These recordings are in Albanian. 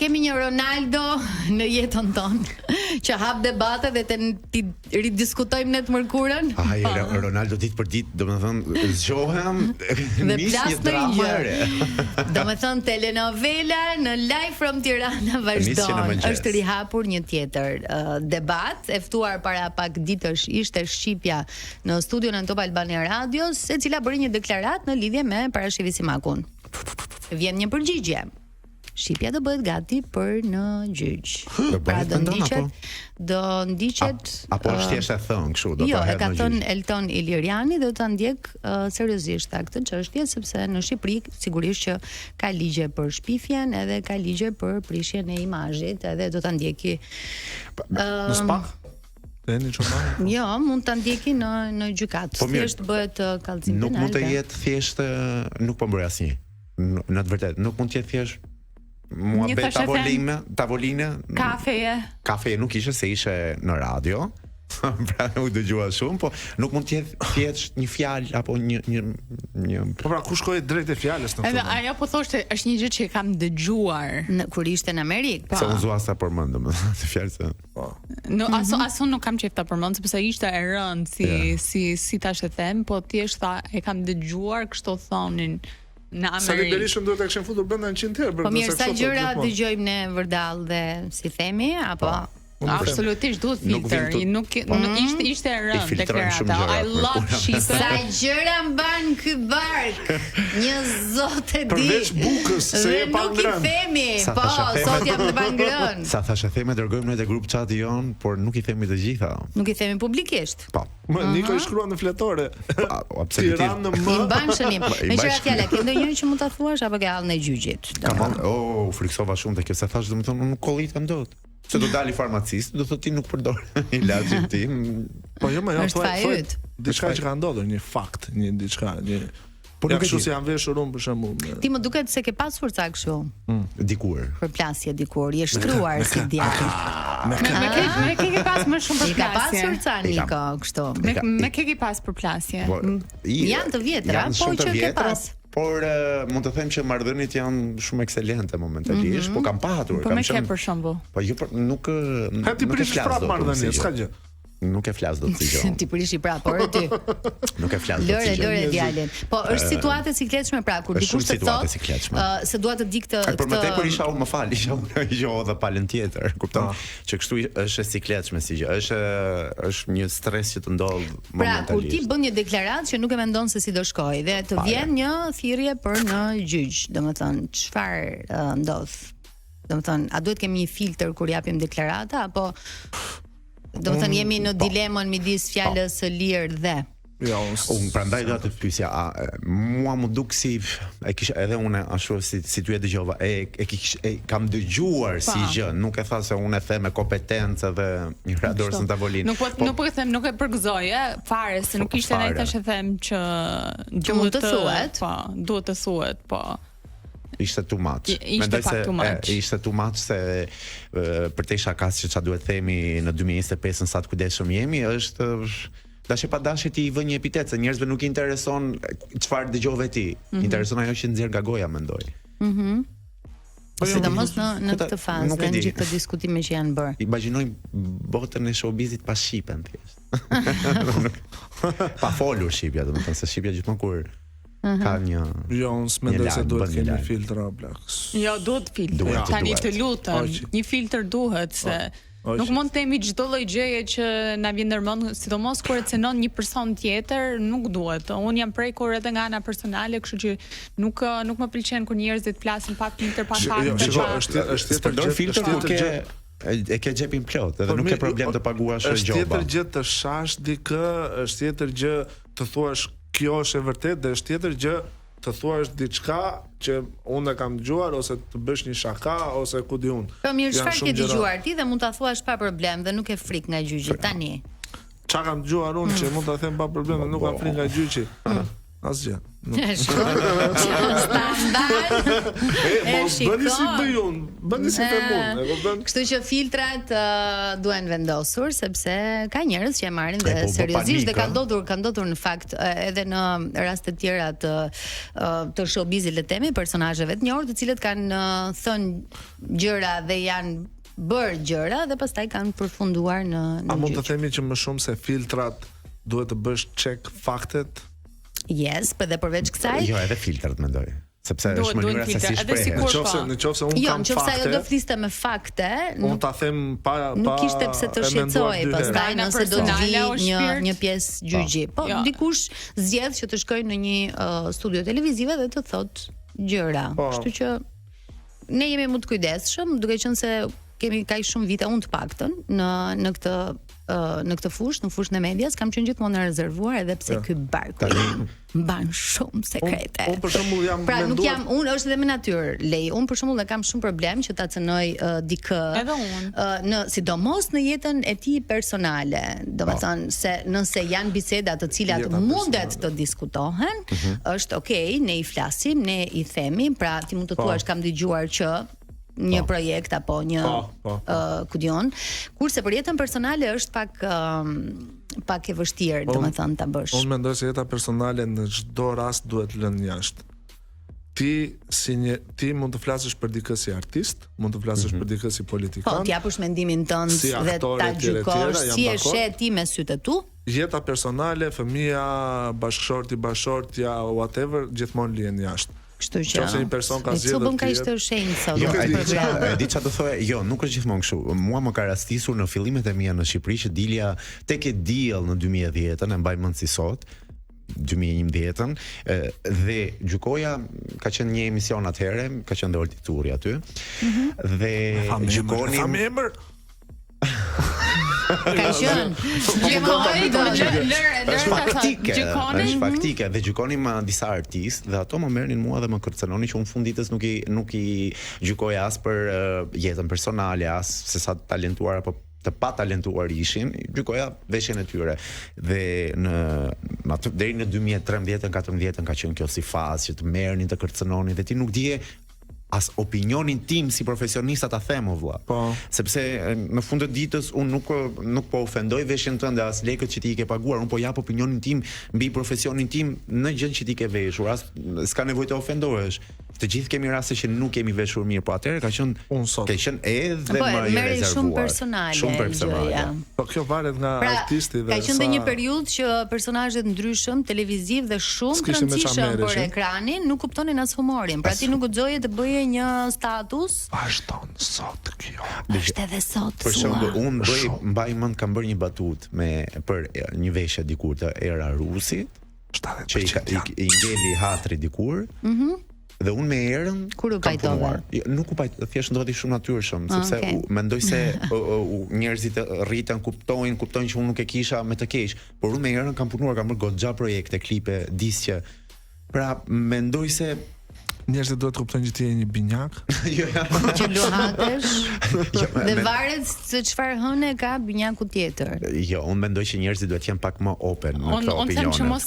Kemi një Ronaldo në jetën tonë që hap debate dhe ti ridiskutojmë ne të mërkurën. Ai Ronaldo ditë për ditë, domethënë zgjohem nis një dramë. Domethënë telenovela në Live from Tirana vazhdon. Është rihapur një tjetër debat, e ftuar para pak ditësh ishte Shqipja në studion e Top Albania Radios, e cila bëri një deklaratë në lidhje me Parashivi Simakun. Vjen një përgjigje. Shqipja do bëhet gati për në gjyq. Pra do ndiqet apo është thjesht e thënë kështu, do të bëhet në gjyq. Jo, e ka thënë Elton Iliriani dhe do ta ndjek seriozisht këtë çështje, sepse në Shqipëri sigurisht që ka ligje për shpifjen, edhe ka ligje për prishjen e imazhit, edhe do ta ndjeki në spak. Jo, mund ta ndjeki në gjykat. Thjesht bëhet kallëzim penal. Nuk mund të jetë thjesht, nuk po bëj asnjë. Në të vërtetë, nuk mund të jetë thjesht muhabet tavoline. Kafe nuk ishte se ishe në radio. Pra u dëgjova shumë, po nuk mund të jetë thjesht një fjalë apo një Po pra ku shkoi drejt e fjalës në Edhe ajo po thoshte është një gjë që e kam dëgjuar kur ishte në Amerikë. Se unë zua sa përmend domethënë të fjalë se. Po. No, asun nuk kam qejf ta përmend sepse ishte e rëndë si tash e them, po thjesht e kam dëgjuar kështu thonin. Në Amerikë. Sa liberishëm duhet të kishin futur brenda 100 herë. Po mirë, sa gjëra dëgjojmë ne vërdall dhe si themi, apo absolutisht duhet filter. Nuk ishte e rëndë deklarata. I love Shqipe. Sa gjëra mban ky bark. Një zot e di. Përveç bukës, se e pa ngrënë. Nuk i themi. Po, sot jam të pa ngrënë. Sa thashë themi dërgojmë në te grup chati jon, por nuk i themi të gjitha. Nuk i themi publikisht. Po. Niko i shkruan në fletore. Absolutisht. I mban shënim. Me çfarë fjala ke ndonjërin që mund ta thuash apo ke hallën e gjyqit? Friksova shumë te kjo se thash domethënë unë kollitem dot. Se do dali farmacist, do thotë ti nuk përdor ilaçin tim. Po jo, është fajt. Diçka që ka ndodhur, një fakt, një diçka, një Po nuk e di se janë veshur unë për shembull. Ti më duket se ke pasur ca kështu. Dikur. Përplasje dikur, je shtruar si djalë. Me ke pas më shumë përplasje. Ka pasur ca Niko kështu. Me ke pas përplasje. Janë të vjetra, po që ke pas. Por mund të them që marrëdhëniet janë shumë ekselente momentalisht, po kam patur, kam shumë. Po me ke për shembull. Po jo, nuk ti prish prap marrëdhënie, s'ka gjë. Nuk e flas dot si gjë. Ti prish i prap, por ti. Nuk e flas dot si gjë. Lëre djalin. Po është situatë e sikletshme pra kur dikush të thotë se dua të di këtë. Por më tepër isha unë, më fal, isha edhe palën tjetër, kupton? Që kështu është e sikletshme si gjë. Është një stres që të ndodh momentalisht. Pra kur ti bën një deklaratë që nuk e mendon se si do shkojë dhe të vjen një thirrje për në gjyq, domethënë çfarë ndodh? Domethënë, a duhet kemi një filtr kur japim deklarata apo domethënë jemi në dilemën midis fjalës së lirë dhe unë prandaj do të pyesja, mua më duk si e kisha edhe unë ashtu si ty e dëgjova, e kam dëgjuar si gjë, nuk e tha se unë e them me kompetencë dhe një radorës në tavolinë. Nuk po e them, nuk e përgëzoj, fare se nuk ishte ne tash e them që mund të thuhet. Po, duhet të thuhet, po. Ishte too much. Mendoj se ishte too much se përtesha ka që çfarë duhet themi në 2025 sa të kujdesshëm jemi, është dashje pa dashje ti i vë një epitet, se njerëzve nuk i intereson çfarë dëgjove ti. Intereson ajo që nxjerr nga goja, mendoj. Sidomos në këtë fazë dhe në gjithë të diskutime që janë bërë. Imagjinoj botën e showbizit pa shqipen thjesht. Pa folur shqipja, domethënë se shqipja gjithmonë kur ka një jo, unë s'mendoj se duhet kemi filtra blaks. Jo, duhet filtra. Tani të lutem, një filtr duhet se nuk mund të themi çdo lloj gjëje që na vjen ndërmend, sidomos kur e cenon një person tjetër, nuk duhet. Unë jam prekur edhe nga ana personale, kështu që nuk më pëlqen kur njerëzit flasin pa filtr, pa fakte. Është tjetër filtr kur e ke xhepin plot, edhe nuk ke problem të paguash gjoba. Është tjetër gjë të shash dikë, është tjetër gjë të thuash kjo është e vërtet dhe është tjetër gjë të thuash diçka që unë e kam dëgjuar ose të bësh një shaka ose ku di unë. Po mirë, çfarë ke dëgjuar ti dhe mund ta thuash pa problem dhe nuk e frik nga gjyqi tani. Çka kam dëgjuar unë që mund ta them pa problem dhe nuk kam frik nga gjyqi. Asgjë. Standard. Bëni si bëj unë, bëni si them unë, e kupton? Kështu që filtrat duhen vendosur sepse ka njerëz që e marrin dhe seriozisht dhe ka ndodhur në fakt edhe në raste të tjera të showbizit le të themi, personazheve të njohur të cilët kanë thënë gjëra dhe janë bërë gjëra dhe pastaj kanë përfunduar në A mund të themi që më shumë se filtrat duhet të bësh check faktet? Yes, për dhe përveç kësaj? Jo, edhe filtrat mendoj. Sepse është mënyra se si shpreh. Nëse unë kam fakte. Nëse ajo do fliste me fakte, unë ta them pa nuk kishte pse të shqetësoj, pastaj nëse do të vi një pjesë gjyqi. Po dikush zgjedh që të shkojë në një studio televizive dhe të thotë gjëra. Kështu që ne jemi më të kujdesshëm, duke qenë se kemi kaq shumë vite, unë të paktën në këtë fushë, në fushën e medias, kam qenë gjithmonë e rezervuar edhe pse ky barku mban shumë sekrete. Unë për shembull jam menduar. Unë është edhe me natyrë, Lej. Unë për shembull kam shumë problem që ta cënoj dikë. Edhe unë. Sidomos në jetën e tij personale. Domethënë se nëse janë biseda të cilat mundet të diskutohen, është okay, ne i flasim, ne i themi, pra ti mund të thuash kam dëgjuar që një projekt apo një kudion, kurse për jetën personale është pak e vështirë, domethënë ta bësh. Unë mendoj se jeta personale në çdo rast duhet lënë jashtë. Ti mund të flasësh për dikë si artist, mund të flasësh për dikë si politikan. Po, t'japësh mendimin tënd dhe ta gjykosh si e sheh ti me sytë e tu. Jeta personale, fëmia, bashkëshortja, whatever, gjithmonë lihen jashtë. Kështu që një person ka zgjedhur ka ishte shenjë sot. Jo, e di çfarë do thoya, jo, nuk është gjithmonë kështu. Mua më ka rastisur në fillimet e mia në Shqipëri që dilja tek e diell në 2010-ën, e mbaj mend si sot, 2011-ën, dhe gjykoja ka qenë një emision atëherë, ka qenë dhe Olti Turri aty. Dhe gjykoni ka qenë është faktike dhe gjykonim disa artistë dhe ato më merrnin mua dhe më kërcënonin që unë funditës nuk i gjykoja as për jetën personale, as se sa talentuar apo të pa talentuar ishin, gjykoja veshjen e tyre. Dhe deri në 2013-14 ka qenë kjo si fazë që të merrnin, të kërcënonin dhe ti nuk dije as opinionin tim si profesionista ta them o vlla. Sepse në fund të ditës unë nuk po ofendoj veshjen tënde as lekët që ti i ke paguar, unë po jap opinionin tim mbi profesionin tim në gjën që ti ke veshur, as s'ka nevojë të ofendohesh. Të gjithë kemi raste që nuk kemi veshur mirë, po atëherë ka qenë edhe më i rezervuar. Shumë personale. Po kjo varet nga artisti dhe ka qenë një periudhë që personazhet ndryshëm, televiziv dhe shumë të rëndësishëm për ekranin nuk kuptonin as humorin. Pra ti nuk guxoje të bëje një status. Vazhdon sot kjo. Është edhe sot. Për shembull, unë mbaj mend kam bërë një batut për një veshje dikur të Era Rusit, që i ngeli hatri dikur. Dhe unë me erën kur u pajtove? Nuk u pajtove, thjesht ndodhi shumë natyrshëm, sepse mendoj se njerëzit rriten, kuptojnë që unë nuk e kisha me të keq, por unë me erën kam punuar, kam bërë goxha projekte, klipe, disqe. Pra mendoj se njerëzit duhet të kuptojnë që ti je një binjak. Që luhatesh. Dhe varet se çfarë hëne ka binjaku tjetër. Jo, unë mendoj që njerëzit duhet të jenë pak më open në këto opinione. Unë them që mos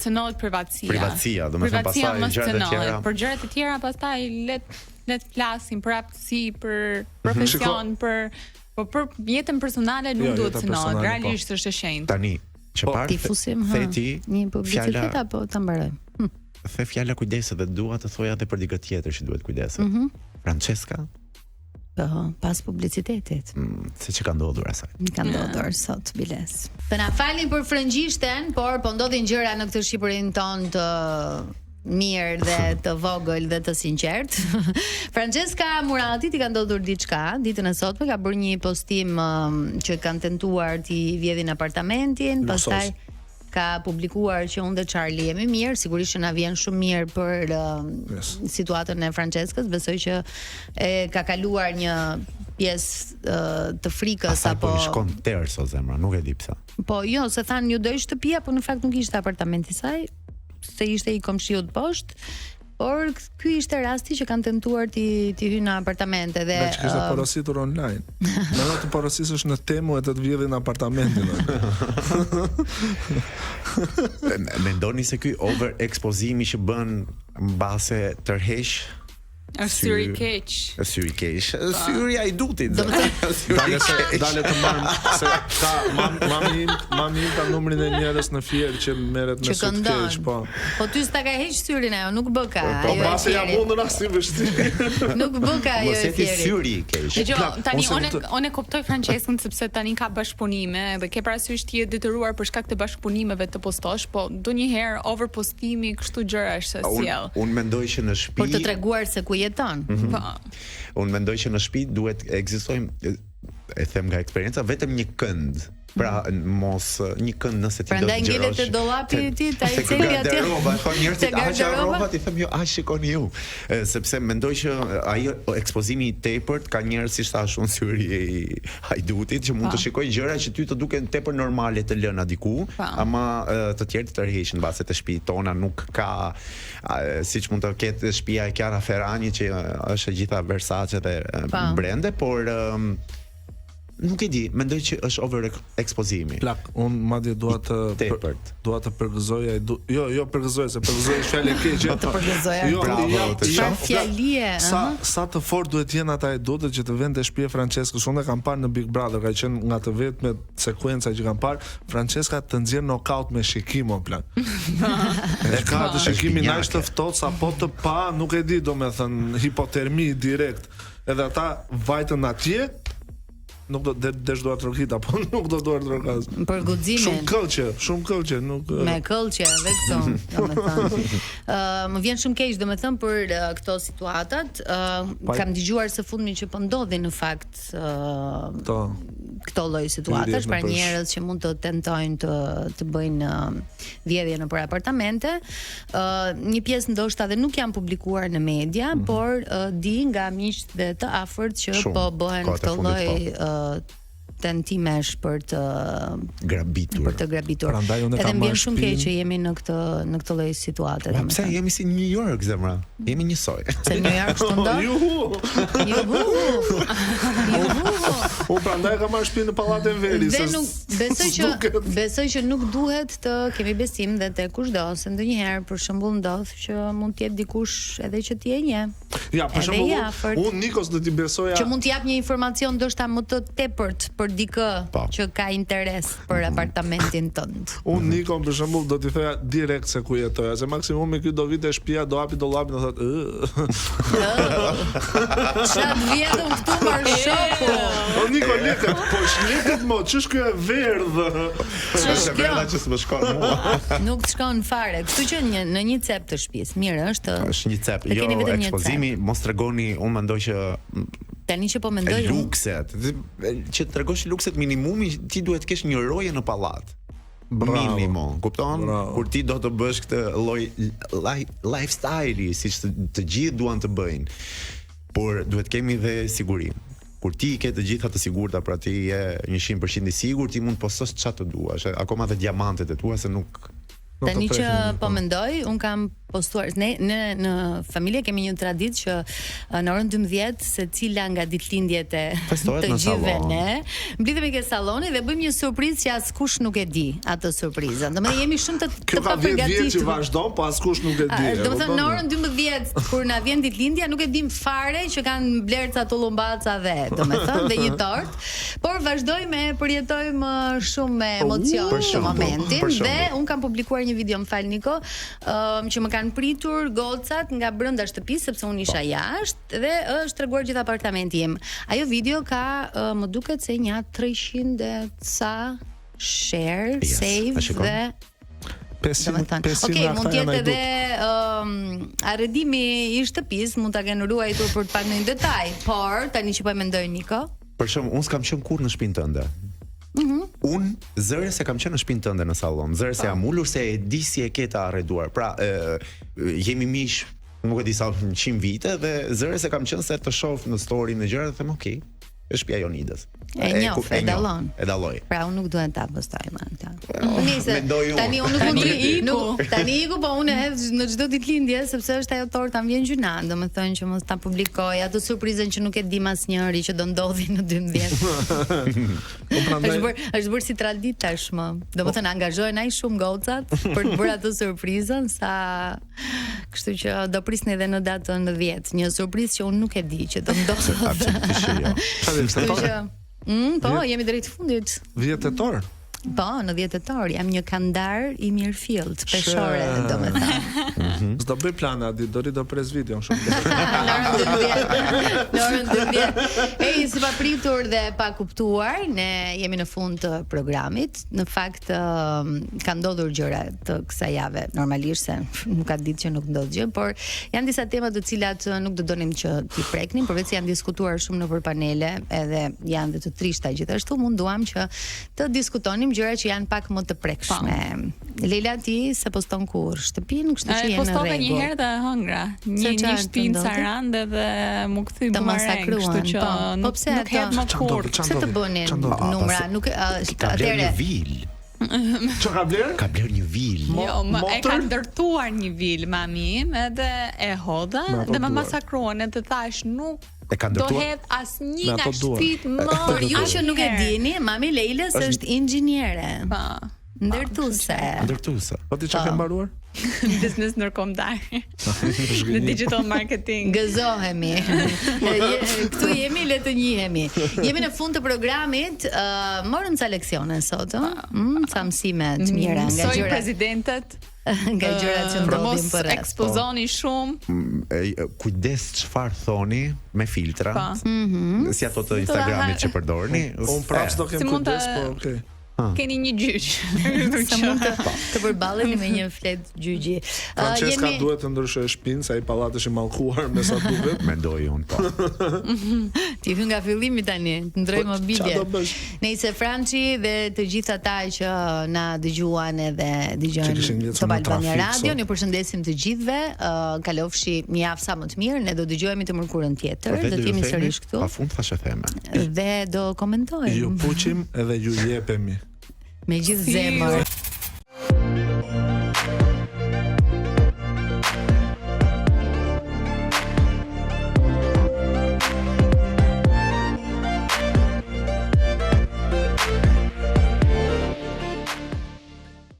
cënohet privatësia. Privatësia, domethënë pastaj gjërat e tjera. Për gjërat e tjera pastaj le të flasim për aftësi, për profesion, për jetën personale nuk duhet të cënohet. Realisht është e shenjtë. Tani, çfarë? Ti fusim një publicitet apo ta mbarojmë? The fjala kujdeset dhe dua të thoja edhe për dikë tjetër që duhet kujdeset. Francesca? Pas publicitetit. Se që ka ndodhur asaj. Ka ndodhur sot, biles. Të na falin për frëngjishten, por po ndodhin gjëra në këtë Shqipërinë tonë të mirë dhe të vogël dhe të sinqert. Francesca Murati ti ka ndodhur diçka ditën e sotme, ka bërë një postim që kanë tentuar t'i vjedhin apartamentin, pastaj ka publikuar që unë dhe Charlie jemi mirë, sigurisht që na vjen shumë mirë për situatën e Franceskës, besoj që ka kaluar një pjesë të frikës apo i shkon tërës o zemra, nuk e di pse. Po jo, se thanë ju do shtëpia, po në fakt nuk ishte apartamenti i saj, se ishte i komshiut poshtë. Por ky ishte rasti që kanë tentuar ti hyjnë në apartamente dhe që kishte porositur online. Në të porosisësh në Temu e të vjedhin apartamentin. Mendoni se ky overekspozimi që bën mbase tërheq Është syri keq. Syri keq. Syri ai dutit. Dale të marr se ka mami ka numrin e njerëz në Fier që merret me syri keq, po. Po ty s'ta ka heq syrin ajo, nuk bë ka. Po pasi ja mundën as si vështirë. Nuk bë ka ajo e Fierit. Syri keq. Dgjoj, tani unë kuptoj Franceskën sepse tani ka bashkëpunime dhe ke parasysh ti je detyruar për shkak të bashkëpunimeve të postosh, po ndonjëherë overpostimi kështu gjërash se sjell. Unë mendoj që në shtëpi për të treguar se ku jeton. Po. Unë mendoj që në shtëpi duhet ekzistojmë, e them nga eksperjenca, vetëm një kënd. Pra mos një kënd nëse ti do të gjërosh. Prandaj ngelet te dollapi ti, ta i cili atje. Njerëzit aq rrobat i them jo, aq shikoni ju. Sepse mendoj që ai ekspozimi i tepërt ka njerëz si thash unë syri i hajdutit që mund të shikojë gjëra që ty të duken tepër normale të lëna diku, ama të tjerë të tërheqin mbase të shtëpi tona nuk ka siç mund të ketë shtëpia e Chiara Ferrani që është e gjitha Versace dhe brende, por nuk e di, mendoj që është over ekspozimi. Plak, un madje dua të përgëzoj jo përgëzoj se përgëzoj fjalë keqe. Të përgëzoj. Jo, fjalie. Sa të fort duhet jenë ata edutët që të vende shtëpia Franceskës. Unë kam parë në Big Brother, ka qenë nga të vetmet sekuenca që kam parë, Franceska të nxjerr knockout me shikim o plak. E ka të shikimin aq të ftohtë sa po të pa, nuk e di, domethënë hipotermi direkt. Edhe ata vajtën atje. Nuk do desh duar trokita, po nuk do duar trokas. Për guximin. Shumë këllçe, nuk me këllçe vetë domethënë. Më vjen shumë keq domethënë për këto situatat. Kam dëgjuar së fundmi që po ndodhin në fakt këto lloj situatash për njerëz që mund të tentojnë të bëjnë vjedhje nëpër apartamente. Një pjesë ndoshta dhe nuk janë publikuar në media, por di nga miqtë dhe të afërt që po bëhen këto lloj tentimesh për të grabitur. Edhe më vjen shumë keq që jemi në këtë lloj situate. Pse jemi si New York, zemra? Jemi njësoj. Se New York është ndonjë. Juhu. U prandaj kam marrë shtëpi në pallatin Veri. Dhe nuk besoj që nuk duhet të kemi besim dhe te kushdo, se ndonjëherë për shembull ndodh që mund të jetë dikush edhe që ti e njeh. Ja, për shembull, unë Nikos do t'i besoja që mund të jap një informacion ndoshta më të tepërt për dikë që ka interes për apartamentin tënd. Unë Nikon për shembull do t'i thoja direkt se ku jetoja, se maksimumi ky do vite shtëpia, do hapi dollapin dhe thotë çat vjedhëm këtu mar shoku. O Niko lekët, po shletet mo, ç'është ky e verdhë? Ç'është verdha që s'më shkon mua. Nuk të shkon fare. Kështu që në një cep të shtëpisë, mirë është. Është një cep, jo ekspozimi, mos tregoni, unë mendoj që tani që po mendoj lukset, që të tregosh lukset minimumi, ti duhet të kesh një roje në pallat. Minimum, kupton? Kur ti do të bësh këtë lloj lifestyle-i, siç të gjithë duan të bëjnë. Por duhet kemi dhe sigurinë. Kur ti ke të gjitha të sigurta, pra ti je 100% i sigurt, ti mund të postosh çfarë të duash, akoma dhe diamantet e tua se nuk. Tani që po mendoj, un kam postuar në familje kemi një traditë që në orën 12 secila nga ditëlindjet e të gjithëve ne mblidhemi ke salloni dhe bëjmë një surprizë që askush nuk e di atë surprizën. Domethënë jemi shumë të përgatitur. Kjo vazhdon, po askush nuk e di. Domethënë në orën 12 kur na vjen ditëlindja nuk e dim fare që kanë blerca tullumbaca dhe domethënë dhe një tort, por vazhdojmë me përjetojmë shumë me emocion në momentin dhe un kam publikuar një video, më fal Niko, që më kanë pritur gocat nga brenda shtëpisë sepse unë isha jashtë dhe është treguar gjithë apartamenti im. Ajo video ka më duket se një 300 sa share, save dhe 500 mund të jetë edhe arredimi i shtëpisë, mund ta kenë ruajtur për të parë në detaj, por tani që po e mendoj Niko. Për shembull, unë s'kam qenë kurrë në shtëpinë tënde. Unë zëre se kam qenë në shtëpinë tënde në sallon, zëre se jam ulur se e di si e ke ta arreduar. Pra, jemi miq, nuk e di sa 100 vite dhe zëre se kam qenë se të shoh në story në gjëra dhe them, "Ok, Është shtëpia e Jonidës. E njoh, e dallon. E dalloj. Pra unë nuk duhet ta postoj më atë. Tani unë nuk tani iku, po unë hedh në çdo ditëlindje sepse është ajo torta më vjen gjuna, domethënë që mos ta publikoj atë surprizën që nuk e dim asnjëri që do ndodhi në 12. Është bërë si traditë tashmë. Domethënë angazhohen ai shumë gocat për të bërë atë surprizën sa kështu që do prisni edhe në datën 10, një surprizë që unë nuk e di që do ndodhë. Po, jemi drejt fundit. 10 tetor. Po, në 10 tetor jam një kandar i mirëfillt, peshore, domethënë. S'do bëj plana, do pres videon shumë. Lorën 12. Ej, si pa pritur dhe pa kuptuar, ne jemi në fund të programit. Në fakt ka ndodhur gjëra të kësaj jave, normalisht se nuk ka ditë që nuk ndodh gjë, por janë disa tema të cilat nuk do donim që t'i preknim, përveç se janë diskutuar shumë nëpër panele, edhe janë dhe të trishta gjithashtu, munduam që të diskutonim gjëra që janë pak më të prekshme. Leila, ti se poston kur shtëpinë, kështu që jeni në rregull. Postova një herë dhe hëngra. Një shtëpi në Sarandë dhe më kthy bumerang, kështu që nuk hedh më kurrë. Pse të bënin numra? Nuk atëre. Ço ka bler? Ka bler një vil. Jo, e ka ndërtuar një vil mami im, edhe e hodha dhe më masakruan, edhe thash nuk do hedh asnjë nga shtëpitë më. Por ju që nuk e dini, mami Leilës është inxhiniere. Po. Ndërtuese. Po ti çka ke mbaruar? Biznes ndërkombëtar. Në digital marketing. Gëzohemi. Këtu jemi, le të njihemi. Jemi në fund të programit, morëm ca leksione sot, ca mësime të mira nga gjëra. Prezidentet nga gjërat që ndodhin për rreth. Ekspozoni shumë. Kujdes çfarë thoni me filtra. Si ato të Instagramit që përdorni. Unë prapë do kem kujdes, po okay. Keni një gjyq. Sa mund të përballeni me një flet gjyqi. Francesca duhet të ndryshojë shtëpinë, sa i pallati është i mallkuar me sa duket. Mendoj unë po. Ti hyn nga fillimi tani, ndroj mobilje. Nëse Franci dhe të gjithë ata që na dëgjuan edhe dëgjojnë Top Albania Radio, ju përshëndesim të gjithëve. Kalofshi një javë sa më të mirë, ne do dëgjohemi të mërkurën tjetër, do të jemi sërish këtu. Pafund thashë theme. Dhe do komentojmë. Ju puqim edhe ju jepemi. Me gjithë zemër.